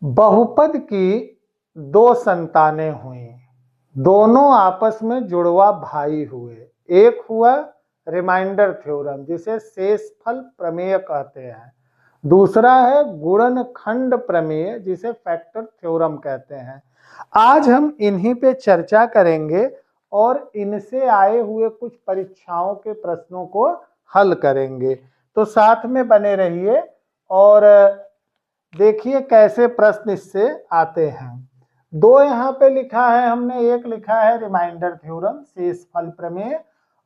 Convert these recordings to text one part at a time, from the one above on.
बहुपद की दो संतानें हुई, दोनों आपस में जुड़वा भाई हुए। एक हुआ रिमाइंडर थ्योरम जिसे शेषफल प्रमेय कहते हैं, दूसरा है गुणनखंड प्रमेय जिसे फैक्टर थ्योरम कहते हैं। आज हम इन्हीं पे चर्चा करेंगे और इनसे आए हुए कुछ परीक्षाओं के प्रश्नों को हल करेंगे। तो साथ में बने रहिए और देखिए कैसे प्रश्न इससे आते हैं। दो यहाँ पे लिखा है हमने, एक लिखा है रिमाइंडर थ्योरम शेषफल प्रमेय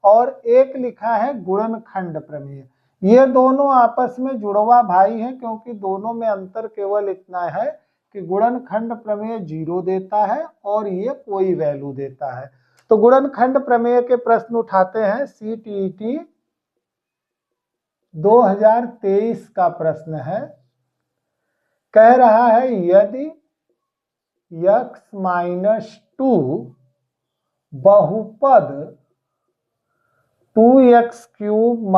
और एक लिखा है गुणनखंड प्रमेय। ये दोनों आपस में जुड़वा भाई हैं क्योंकि दोनों में अंतर केवल इतना है कि गुणनखंड प्रमेय 0 देता है और ये कोई वैल्यू देता है। तो गुणनखंड प्रमेय के प्रश्न उठाते हैं। CTET 2023 का प्रश्न है, कह रहा है यदि x-2 बहुपद 2x³ -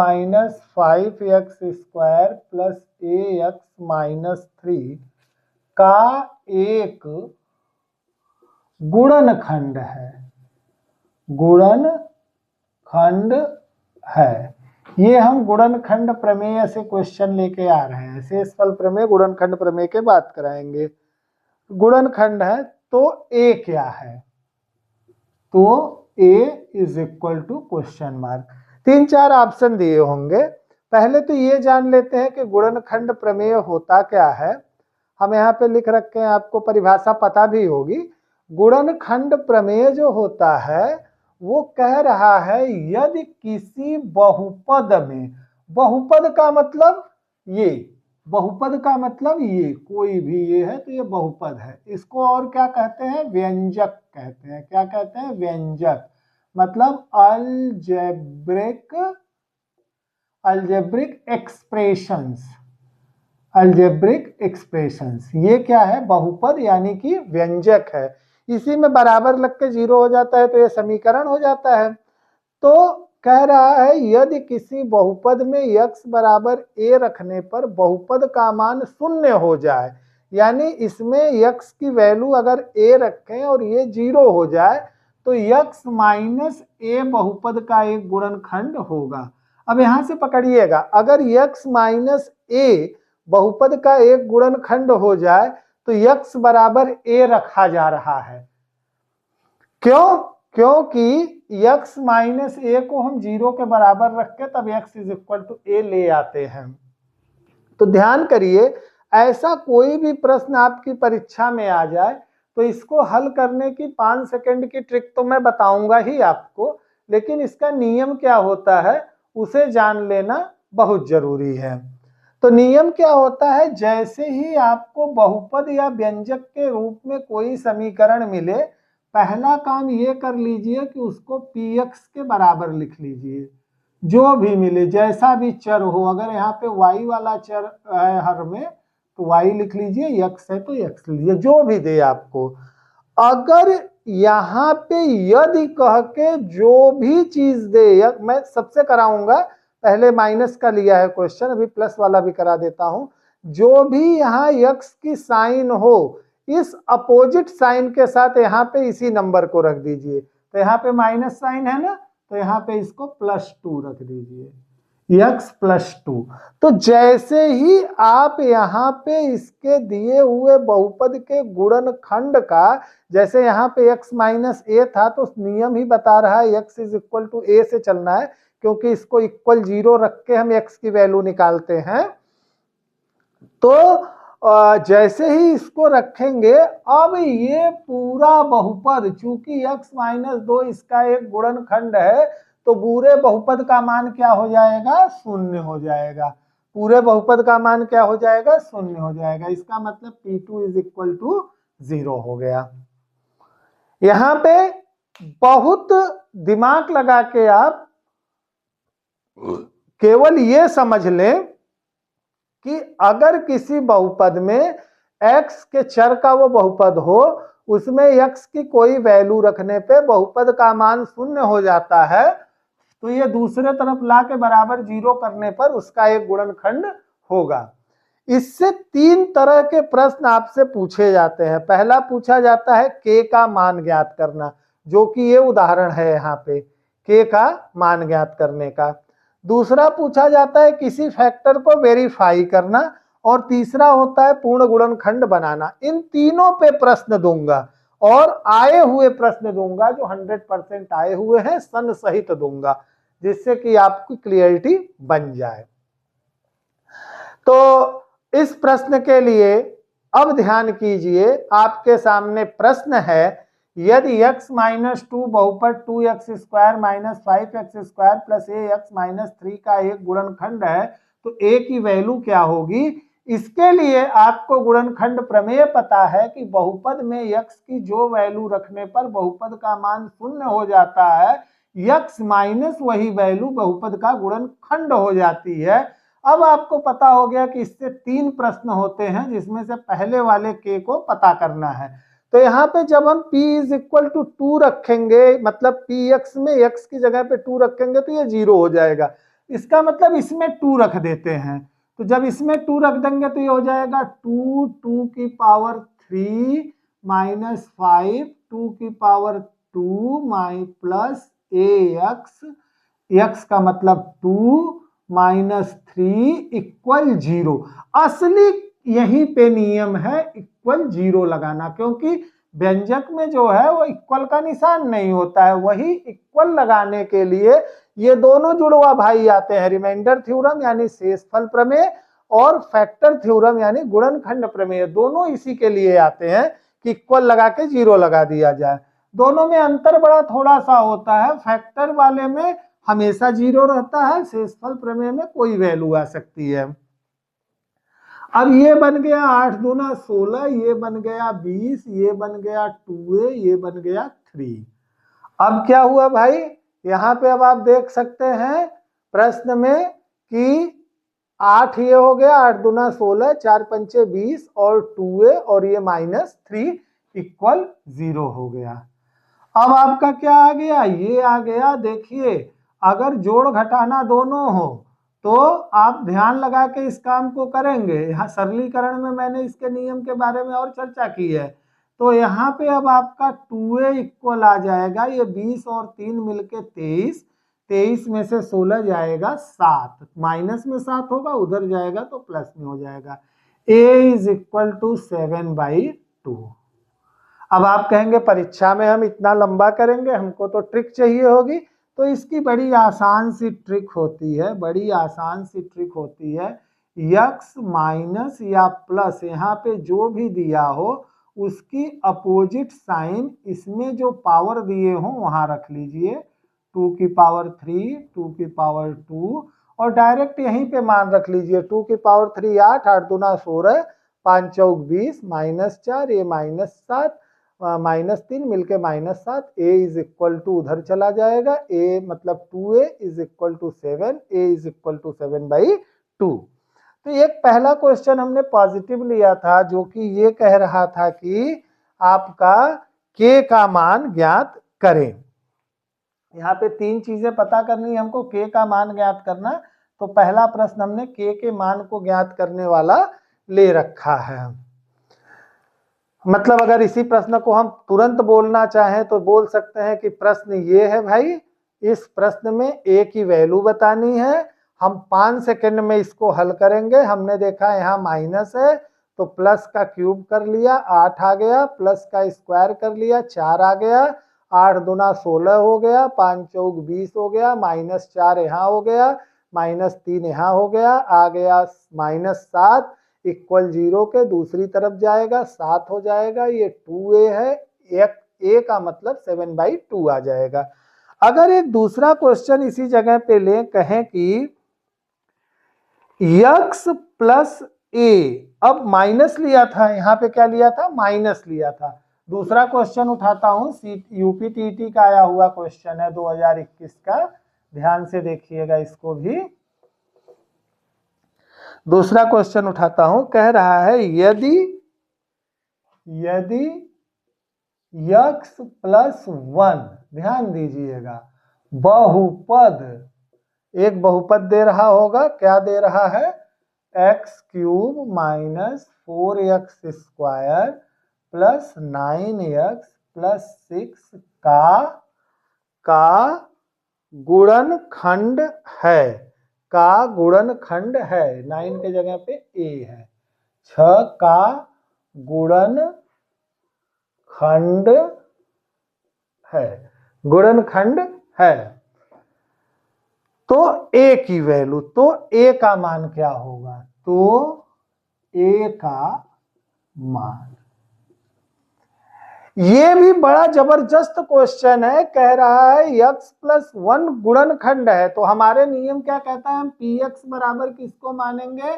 5x² + ax - 3 का एक गुणनखंड है, गुणनखंड है। ये हम गुणनखंड प्रमेय से क्वेश्चन लेके आ रहे हैं। शेषफल प्रमेय गुणनखंड प्रमेय के बात कराएंगे। गुणनखंड है तो a क्या है? तो a = क्वेश्चन मार्क। 3-4 ऑप्शन दिए होंगे। पहले तो ये जान लेते हैं कि गुणनखंड प्रमेय होता क्या है। हम यहाँ पे लिख रखे हैं, आपको परिभाषा पता भी होगी। गुणनखंड प्रमेय जो होता है वो कह रहा है यदि किसी बहुपद में, बहुपद का मतलब ये, बहुपद का मतलब ये कोई भी ये है तो ये बहुपद है। इसको और क्या कहते हैं? व्यंजक कहते हैं। क्या कहते हैं? व्यंजक। मतलब अल्जेब्रिक एक्सप्रेशंस, अल्जेब्रिक एक्सप्रेशंस। ये क्या है? बहुपद यानी कि व्यंजक है। इसी में बराबर लग के 0 हो जाता है तो ये समीकरण हो जाता है। तो कह रहा है यदि किसी बहुपद में x बराबर a रखने पर बहुपद का मान 0 हो जाए, यानी इसमें x की वैल्यू अगर a रखें और ये 0 हो जाए तो x - a बहुपद का एक गुणनखंड होगा। अब यहां से पकड़िएगा, अगर x - a बहुपद का एक गुणनखंड हो जाए तो x बराबर a रखा जा रहा है। क्यों? क्योंकि x - a को हम 0 के बराबर रख के तब x = a ले आते हैं। तो ध्यान करिए, ऐसा कोई भी प्रश्न आपकी परीक्षा में आ जाए तो इसको हल करने की 5 सेकंड की ट्रिक तो मैं बताऊंगा ही आपको, लेकिन इसका नियम क्या होता है उसे जान लेना बहुत जरूरी है। तो नियम क्या होता है? जैसे ही आपको बहुपद या व्यंजक के रूप में कोई समीकरण मिले, पहला काम ये कर लीजिए कि उसको px के बराबर लिख लीजिए। जो भी मिले, जैसा भी चर हो, अगर यहाँ पे y वाला चर है हर में तो y लिख लीजिए, x है तो x लीजिए, जो भी दे आपको। अगर यहाँ पे यदि कह के जो भी चीज दे, मैं सबसे कराऊंगा, पहले माइनस का लिया है क्वेश्चन, अभी प्लस वाला भी करा देता हूं। जो भी यहाँ x की साइन हो, इस अपोजिट साइन के साथ यहाँ पे इसी नंबर को रख दीजिए। तो यहाँ पे माइनस साइन है ना, तो यहाँ पे इसको +2 रख दीजिए, x +2। तो जैसे ही आप यहाँ पे इसके दिए हुए बहुपद के गुणनखंड का, जैसे यहाँ पे x - a था तो नियम ही बता रहा है x = a से चलना है, क्योंकि इसको इक्वल 0 रख के हम x की वैल्यू निकालते हैं। तो जैसे ही इसको रखेंगे, अब ये पूरा बहुपद, चूंकि x - 2 इसका एक गुणनखंड है तो पूरे बहुपद का मान क्या हो जाएगा? 0 हो जाएगा। पूरे बहुपद का मान क्या हो जाएगा? 0 हो जाएगा। इसका मतलब P2 = 0 हो गया। यहां पे बहुत दिमाग लगा के आप केवल ये समझ लें कि अगर किसी बहुपद में x के चर का वो बहुपद हो, उसमें x की कोई वैल्यू रखने पे बहुपद का मान 0 हो जाता है, तो ये दूसरे तरफ ला के बराबर 0 करने पर उसका एक गुणनखंड होगा। इससे तीन तरह के प्रश्न आपसे पूछे जाते हैं। पहला पूछा जाता है के का मान ज्ञात करना, जो कि ये उदाहरण है यहाँ पे, के का मान ज्ञात करने का। दूसरा पूछा जाता है किसी फैक्टर को वेरीफाई करना, और तीसरा होता है पूर्ण गुणनखंड बनाना। इन तीनों पे प्रश्न दूंगा और आए हुए प्रश्न दूंगा जो 100% आए हुए हैं सन सहित दूंगा, जिससे कि आपकी क्लियरिटी बन जाए। तो इस प्रश्न के लिए अब ध्यान कीजिए, आपके सामने प्रश्न है, यदि x - 2 बहुपद 2x² - 5x² + ax - 3 का एक गुणनखंड है तो a की वैल्यू क्या होगी। इसके लिए आपको गुणनखंड प्रमेय पता है कि बहुपद में x की जो वैल्यू रखने पर बहुपद का मान शून्य हो जाता है, x माइनस वही वैल्यू बहुपद का गुणनखंड हो जाती है। अब आपको पता हो गया कि इससे तीन प्रश्न होते हैं, जिसमें से पहले वाले के को पता करना है। तो यहाँ पे जब हम p = 2 रखेंगे, मतलब px में x की जगह पे 2 रखेंगे तो ये 0 हो जाएगा। इसका मतलब इसमें 2 रख देते हैं, तो जब इसमें 2 रख देंगे तो ये हो जाएगा 2 2 की पावर 3 - 5 2 की पावर 2 प्लस ax, x का मतलब 2 - 3 = 0। असली यहीं पे नियम है इक्वल 0 लगाना, क्योंकि व्यंजक में जो है वो इक्वल का निशान नहीं होता है। वही इक्वल लगाने के लिए ये दोनों जुड़वा भाई आते हैं, रिमाइंडर थ्योरम यानी शेषफल प्रमेय और फैक्टर थ्योरम यानी गुणनखंड प्रमेय। दोनों इसी के लिए आते हैं कि इक्वल लगा के 0 लगा दिया जाए। दोनों में अंतर बड़ा थोड़ा सा होता है, फैक्टर वाले में हमेशा 0 रहता है, शेषफल प्रमेय में कोई वैल्यू आ सकती है। अब ये बन गया 8 दूना 16, ये बन गया 20, ये बन गया 2a, ये बन गया 3। अब क्या हुआ भाई, यहाँ पे अब आप देख सकते हैं प्रश्न में कि 8 ये हो गया, 8 दूना 16, 4 पंचे 20 और 2a और ये -3 = 0 हो गया। अब आपका क्या आ गया, ये आ गया। देखिए अगर जोड़ घटाना दोनों हो तो आप ध्यान लगा के इस काम को करेंगे। यहाँ सरलीकरण में मैंने इसके नियम के बारे में और चर्चा की है। तो यहाँ पे अब आपका 2a इक्वल आ जाएगा, ये 20 और 3 मिलके 23, 23 में से 16 जाएगा 7, माइनस में 7 होगा, उधर जाएगा तो प्लस में हो जाएगा। a = 7/2। अब आप कहेंगे परीक्षा में हम इतना लंबा करेंगे, हमको तो ट्रिक चाहिए होगी। तो इसकी बड़ी आसान सी ट्रिक होती है, बड़ी आसान सी ट्रिक होती है। x माइनस या प्लस यहाँ पे जो भी दिया हो उसकी अपोजिट साइन इसमें जो पावर दिए हो वहां रख लीजिए। 2 की पावर 3, 2 की पावर 2 और डायरेक्ट यहीं पे मान रख लीजिए। 2 की पावर 3 8, 8 दूना 16, 5 चौक 20, -4, ये -7, -3 मिलके -7, a = उधर चला जाएगा, a मतलब 2a = 7, a = 7/2। तो एक पहला क्वेश्चन हमने पॉजिटिव लिया था, जो कि ये कह रहा था कि आपका k का मान ज्ञात करें। यहाँ पे तीन चीजें पता करनी है हमको, k का मान ज्ञात करना। तो पहला प्रश्न हमने k के मान को ज्ञात करने वाला ले रखा है। मतलब अगर इसी प्रश्न को हम तुरंत बोलना चाहें तो बोल सकते हैं कि प्रश्न ये है भाई, इस प्रश्न में a की वैल्यू बतानी है। हम 5 सेकंड में इसको हल करेंगे। हमने देखा यहाँ माइनस है तो प्लस का क्यूब कर लिया, 8 आ गया, प्लस का स्क्वायर कर लिया, 4 आ गया, 8 दूना 16 हो गया, 5 चौक 20 हो गया, -4 यहाँ हो गया, -3 यहाँ हो गया, आ गया -7 = 0 के दूसरी तरफ जाएगा, 7 हो जाएगा। ये 2a है, a का मतलब 7/2 आ जाएगा। अगर एक दूसरा क्वेश्चन इसी जगह पे ले, कहें कि x + a, अब माइनस लिया था, यहाँ पे क्या लिया था, माइनस लिया था। दूसरा क्वेश्चन उठाता हूं, यूपीटीटी का आया हुआ क्वेश्चन है 2021 का, ध्यान से देखिएगा इसको भी। दूसरा क्वेश्चन उठाता हूं, कह रहा है यदि x + 1, ध्यान दीजिएगा, बहुपद, एक बहुपद दे रहा होगा, क्या दे रहा है, x cube minus 4x² plus 9x plus 6 का गुणनखंड है, का गुणनखंड है। 9 के जगह पे ए है। 6 का गुणनखंड है, गुणनखंड है। तो ए की वैल्यू, तो ए का मान क्या होगा? तो ए का मान, ये भी बड़ा जबरदस्त क्वेश्चन है। कह रहा है x प्लस 1 गुणनखंड है, तो हमारे नियम क्या कहता है? हम px बराबर किसको मानेंगे?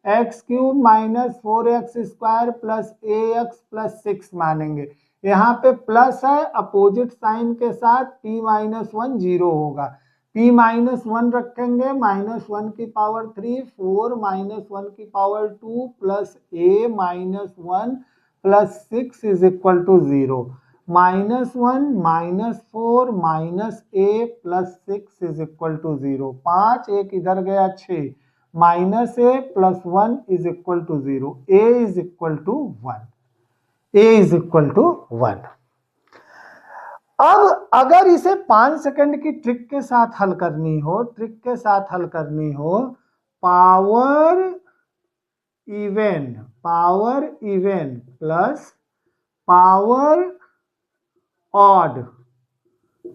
X cube minus 4x² plus ax plus 6 मानेंगे। यहाँ पे प्लस है, अपोजिट साइन के साथ p माइनस 1 जीरो होगा। p माइनस 1 रखेंगे, माइनस 1 की पावर 3, 4 माइनस 1 की power 2 plus a minus 1 plus 6 is equal to 0। Minus 1 minus 4 minus a plus 6 is equal to 0। 5 एक इधर गया 6, minus a plus 1 is equal to 0। a is equal to 1, a is equal to 1। अब अगर इसे 5 second की trick के साथ हल करनी हो, ट्रिक के साथ हल करनी हो, power even plus power odd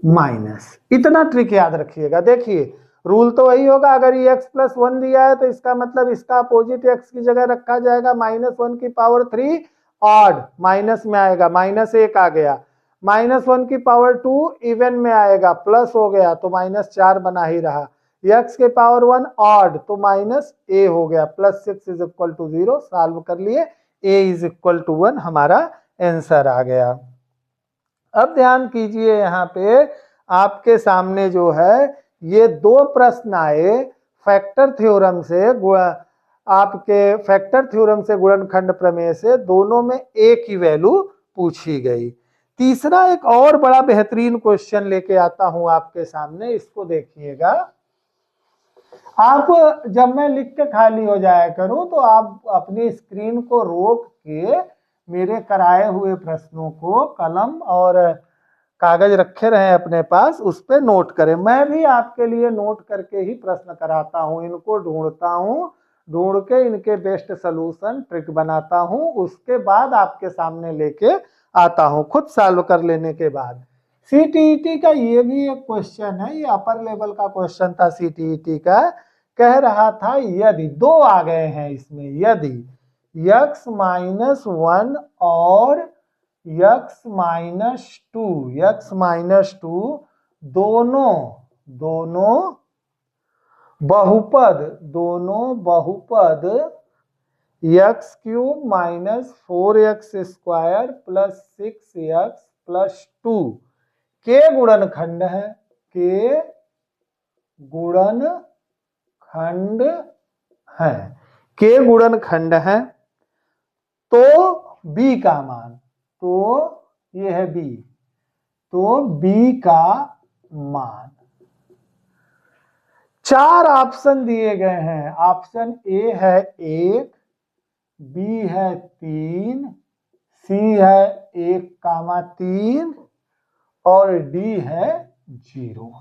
minus, इतना ट्रिक याद रखिएगा। देखिए रूल तो वही होगा, अगर ये x प्लस 1 दिया है तो इसका मतलब इसका अपोजिट x की जगह रखा जाएगा, माइनस 1 की पावर 3 ऑड माइनस में आएगा, माइनस 1 आ गया। माइनस 1 की पावर 2 इवन में आएगा, प्लस हो गया तो माइनस 4 बना ही रहा। x के पावर 1 ऑड तो माइनस a हो गया, plus 6 is equal to 0। Solve कर लिए, a इज इक्वल टू 1 हमारा आंसर आ गया। अब ध्यान कीजिए, यहाँ पे आपके सामने जो है ये दो प्रश्न आए फैक्टर थ्योरम से, आपके फैक्टर थ्योरम से गुणनखंड प्रमेय से, दोनों में a की वैल्यू पूछी गई। तीसरा एक और बड़ा बेहतरीन क्वेश्चन लेके आता हूं आपके सामने, इसको देखिएगा। आप जब मैं लिख के खाली हो जाया करूं तो आप अपनी स्क्रीन को रोक के मेरे कराए हुए प्रश्नों को कलम और कागज रखे रहे अपने पास, उस पर नोट करें। मैं भी आपके लिए नोट करके ही प्रश्न कराता हूं, इनको ढूंढता हूं, ढूंढ के इनके बेस्ट सोल्यूशन ट्रिक बनाता हूं, उसके बाद आपके सामने लेके आता हूं, खुद सॉल्व कर लेने के बाद। सीटीईटी का ये भी एक क्वेश्चन है, ये अपर लेवल का क्वेश्चन था सीटीईटी का। कह रहा था यदि, दो आ गए हैं इसमें, यदि x माइनस 1 और x माइनस 2 दोनों बहुपद x cube minus 4x² plus 6x plus 2 के गुणनखंड है, के गुणनखंड है, तो b का मान, तो ये है b, तो b का मान। 4 ऑप्शन दिए गए हैं। ऑप्शन ए है 1, बी है 3, सी है 1,3 और डी है 0।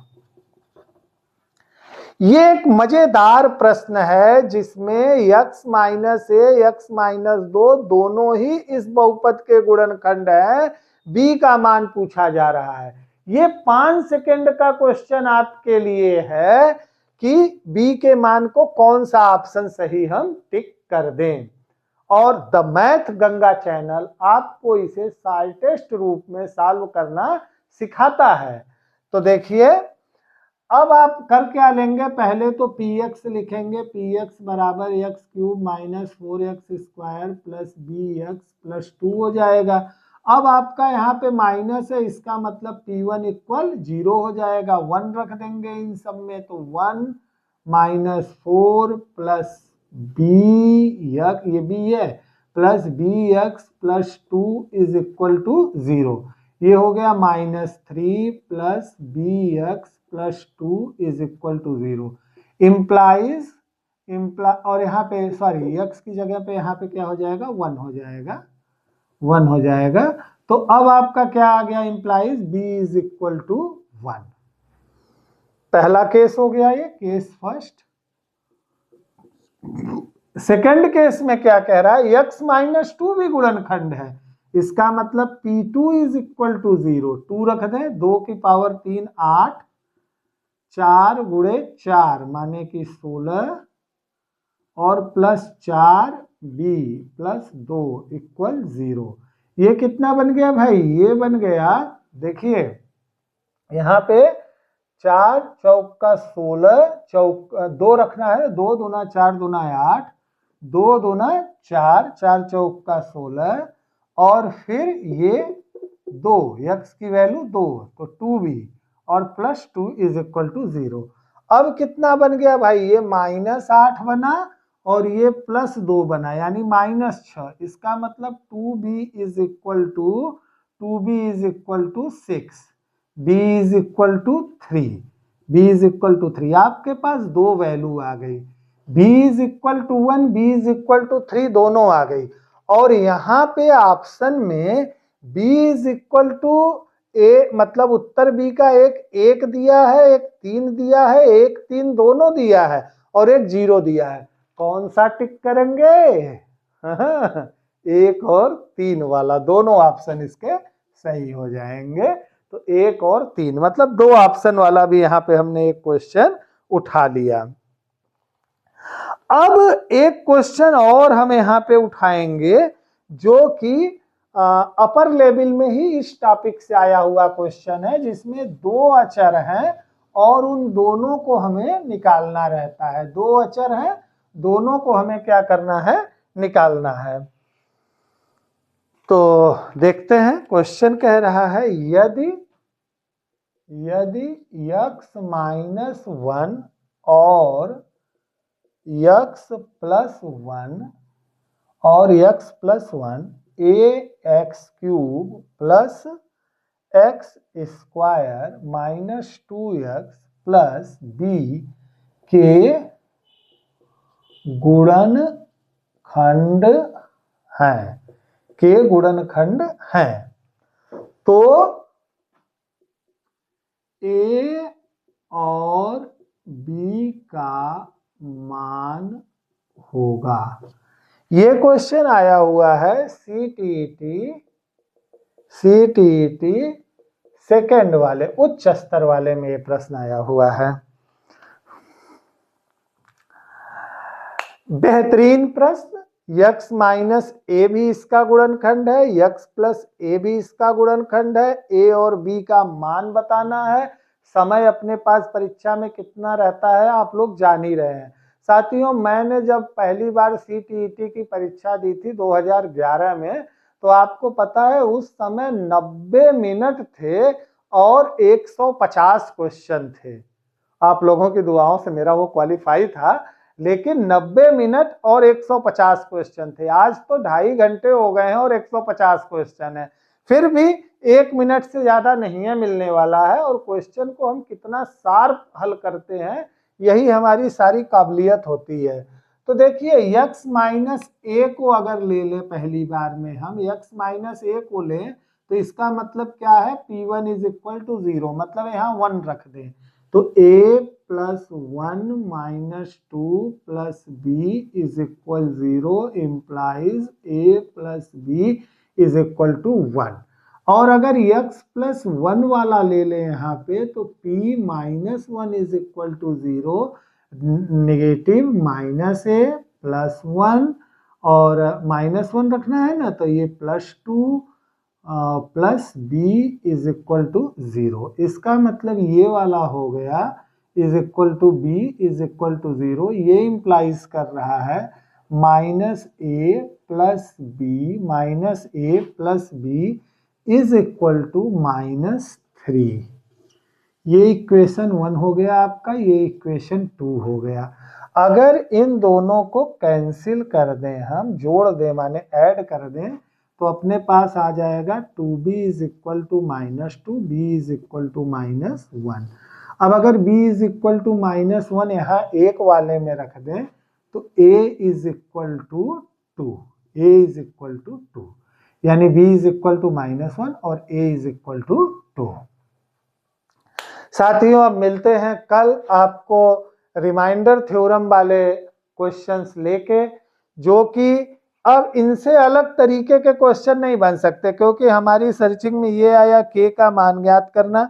ये एक मजेदार प्रश्न है जिसमें x माइनस ए, x माइनस 2 दोनों ही इस बहुपद के गुणनखंड है, b का मान पूछा जा रहा है। ये 5 सेकंड का क्वेश्चन आपके लिए है कि b के मान को कौन सा ऑप्शन सही हम टिक कर दें, और द मैथ गंगा चैनल आपको इसे शॉर्टेस्ट रूप में सॉल्व करना सिखाता है। तो देखिए अब आप कर क्या लेंगे, पहले तो px लिखेंगे, px बराबर x cube minus 4x² plus bx plus 2 हो जाएगा। अब आपका यहाँ पे माइनस है, इसका मतलब p1 इक्वल 0 हो जाएगा, 1 रख देंगे इन सब में, तो 1 माइनस 4 प्लस bx, ये b है, plus bx plus 2 is equal to 0। ये हो गया minus 3 plus bx plus 2 is equal to 0। Implies और यहाँ पे सॉरी x की जगह पे यहाँ पे क्या हो जाएगा 1 हो जाएगा, 1 हो जाएगा। तो अब आपका क्या आ गया, implies b is equal to 1। पहला केस हो गया ये, केस फर्स्ट। सेकंड केस में क्या कह रहा है, x माइनस 2 भी गुणनखंड है, इसका मतलब P2 इज इक्वल टू 0। 2 रख दें, 2 की पावर 3 8, 4 गुणे 4 माने कि 16 और प्लस 4 b प्लस 2 इक्वल 0। ये कितना बन गया भाई, ये बन गया, देखिए यहाँ पे 4 चौका 16, 2 रखना है, 2 दूना 4 दूना 8, 2 दूना 4, 4 चौका 16 और फिर ये 2, x की वैल्यू 2 तो 2b और प्लस 2 इज इक्वल टू 0। अब कितना बन गया भाई, ये -8 बना और ये प्लस 2 बना यानी -6। इसका मतलब 2b is equal to 6, b is equal to 3, b is equal to 3। आपके पास दो वैल्यू आ गई, b is equal to 1, b is equal to 3 दोनों आ गई। और यहाँ पे ऑप्शन में b इज इक्वल टू ए, मतलब उत्तर बी का एक दिया है, एक 3 दिया है, एक 3 दोनों दिया है और एक 0 दिया है। कौन सा टिक करेंगे? 1 और 3 वाला, दोनों ऑप्शन इसके सही हो जाएंगे। तो 1 और 3 मतलब 2 ऑप्शन वाला भी यहाँ पे हमने एक क्वेश्चन उठा लिया। अब एक क्वेश्चन और हम यहाँ पे उठाएंगे जो कि अपर लेवल में ही इस टॉपिक से आया हुआ क्वेश्चन है, जिसमें 2 अचर हैं और उन दोनों को हमें निकालना रहता है। 2 अचर हैं, दोनों को हमें क्या करना है, निकालना है। तो देखते हैं, क्वेश्चन कह रहा है यदि x माइनस 1 और x प्लस 1 और x plus 1 ax³ plus x square minus 2x plus b के गुणनखंड हैं, तो a और b का मान होगा। ये क्वेश्चन आया हुआ है CTET सेकेंड वाले, उच्च स्तर वाले में ये प्रश्न आया हुआ है। बेहतरीन प्रश्न। x माइनस ए भी इसका गुणनखंड है, x प्लस ए भी इसका गुणनखंड है, a और b का मान बताना है। समय अपने पास परीक्षा में कितना रहता है आप लोग जान ही रहे हैं। साथियों, मैंने जब पहली बार CTET की परीक्षा दी थी 2011 में, तो आपको पता है उस समय 90 मिनट थे और 150 क्वेश्चन थे। आप लोगों की दुआओं से मेरा वो क्वालिफाई था, लेकिन 90 मिनट और 150 क्वेश्चन थे। आज तो 2.5 घंटे हो गए हैं और 150 क्वेश्चन है, फिर भी 1 मिनट से ज्यादा नहीं है मिलने वाला है। और क्वेश्चन को हम कितना शार्प हल करते हैं, यही हमारी सारी काबिलियत होती है। तो देखिए x माइनस ए को अगर ले लें, पहली बार में हम x माइनस ए को लें तो इसका मतलब क्या है, P1 इज इक्वल टू 0, मतलब यहाँ 1 रख दें तो a plus 1 minus 2 plus b is equal 0 implies a plus b is equal to 1। और अगर x प्लस 1 वाला ले लें यहाँ पे तो p minus 1 is equal to 0, negative minus a plus 1 और माइनस 1 रखना है ना, तो ये plus 2 plus b is equal to 0। इसका मतलब ये वाला हो गया is equal to b is equal to 0। ये इंप्लाइज कर रहा है minus a plus b is equal to -3। ये इक्वेशन 1 हो गया आपका, ये इक्वेशन 2 हो गया। अगर इन दोनों को कैंसिल कर दें, हम जोड़ दें माने ऐड कर दें, तो अपने पास आ जाएगा 2b is equal to -2, b is equal to -1। अब अगर b इज इक्वल टू -1 यहाँ एक वाले में रख दें तो a is equal to 2, a is equal to 2, यानी b इज इक्वल टू -1 और a इज इक्वल टू 2। साथियों अब मिलते हैं कल आपको रिमाइंडर थ्योरम वाले क्वेश्चंस लेके, जो कि अब इनसे अलग तरीके के क्वेश्चन नहीं बन सकते, क्योंकि हमारी सर्चिंग में ये आया k का मान ज्ञात करना,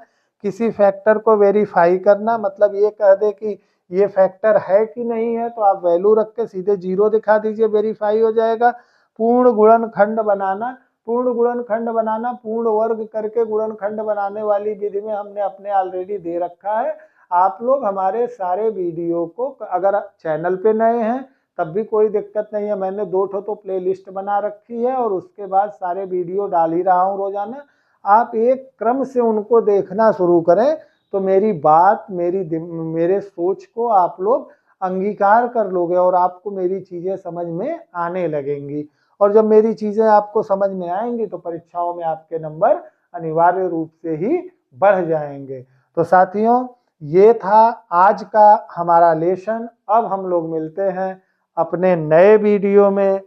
किसी फैक्टर को वेरीफाई करना, मतलब ये कह दे कि ये फैक्टर है कि नहीं है तो आप वैल्यू रख के सीधे 0 दिखा दीजिए, वेरीफाई हो जाएगा। पूर्ण गुणनखंड बनाना, पूर्ण गुणनखंड बनाना, पूर्ण वर्ग करके गुणनखंड बनाने वाली विधि में हमने अपने ऑलरेडी दे रखा है। आप लोग हमारे सारे वीडियो को, अगर चैनल पे नए हैं तब भी कोई दिक्कत नहीं है, मैंने 2 तो प्लेलिस्ट बना रखी है और उसके बाद सारे वीडियो डाल ही रहा हूँ रोजाना। आप एक क्रम से उनको देखना शुरू करें तो मेरी बात, मेरे सोच को आप लोग अंगीकार कर लोगे और आपको मेरी चीजें समझ में आने लगेंगी। और जब मेरी चीजें आपको समझ में आएंगी तो परीक्षाओं में आपके नंबर अनिवार्य रूप से ही बढ़ जाएंगे। तो साथियों ये था आज का हमारा लेसन। अब हम लोग मिलते हैं अपने नए वीडियो में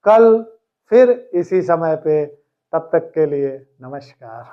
कल फिर इसी समय पे। तब तक के लिए नमस्कार।